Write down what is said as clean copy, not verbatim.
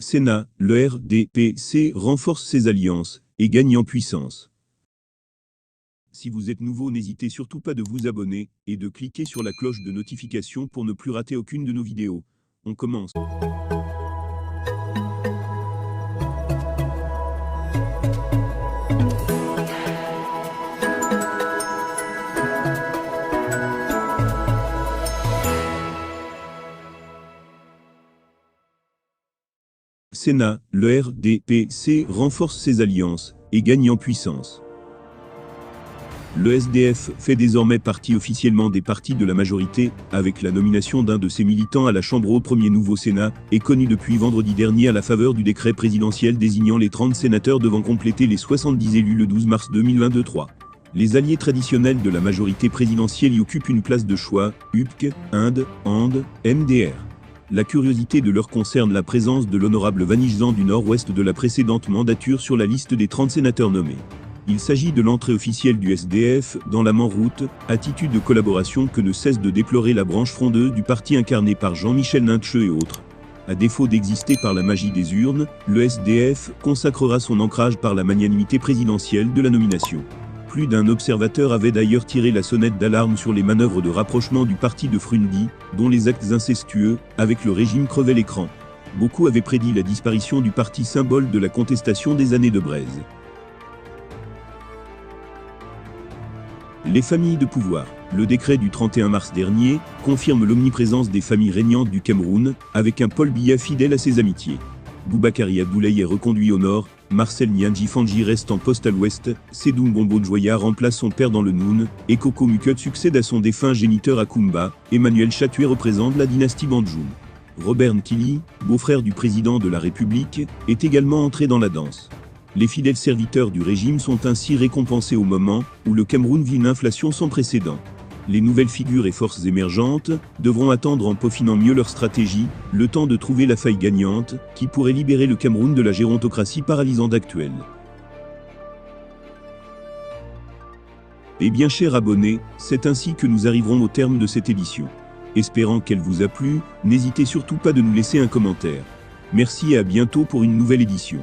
Sénat, le RDPC renforce ses alliances et gagne en puissance. Si vous êtes nouveau, n'hésitez surtout pas de vous abonner et de cliquer sur la cloche de notification pour ne plus rater aucune de nos vidéos. On commence. Sénat, le RDPC renforce ses alliances et gagne en puissance. Le SDF fait désormais partie officiellement des partis de la majorité, avec la nomination d'un de ses militants à la Chambre haute. Premier nouveau Sénat est connu depuis vendredi dernier à la faveur du décret présidentiel désignant les 30 sénateurs devant compléter les 70 élus le 12 mars 2023. Les alliés traditionnels de la majorité présidentielle y occupent une place de choix, UPC, Inde, AND, MDR. La curiosité de leur concerne la présence de l'honorable Vanich-Zan du nord-ouest de la précédente mandature sur la liste des 30 sénateurs nommés. Il s'agit de l'entrée officielle du SDF dans la Manroute, attitude de collaboration que ne cesse de déplorer la branche frondeuse du parti incarné par Jean-Michel Nincheux et autres. À défaut d'exister par la magie des urnes, le SDF consacrera son ancrage par la magnanimité présidentielle de la nomination. Plus d'un observateur avait d'ailleurs tiré la sonnette d'alarme sur les manœuvres de rapprochement du parti de Frundi, dont les actes incestueux, avec le régime crevaient l'écran. Beaucoup avaient prédit la disparition du parti symbole de la contestation des années de Braise. Les familles de pouvoir. Le décret du 31 mars dernier confirme l'omniprésence des familles régnantes du Cameroun, avec un Paul Biya fidèle à ses amitiés. Boubakari Abdoulaye est reconduit au nord, Marcel Nyanji Fanji reste en poste à l'ouest, Sédou Mbombo Djoya remplace son père dans le Noun, et Koko Mukut succède à son défunt géniteur à Kumba, Emmanuel Chatoué représente la dynastie Bandjoun. Robert Nkili, beau-frère du président de la République, est également entré dans la danse. Les fidèles serviteurs du régime sont ainsi récompensés au moment où le Cameroun vit une inflation sans précédent. Les nouvelles figures et forces émergentes devront attendre en peaufinant mieux leur stratégie, le temps de trouver la faille gagnante, qui pourrait libérer le Cameroun de la gérontocratie paralysante actuelle. Et bien chers abonnés, c'est ainsi que nous arriverons au terme de cette édition. Espérant qu'elle vous a plu, n'hésitez surtout pas de nous laisser un commentaire. Merci et à bientôt pour une nouvelle édition.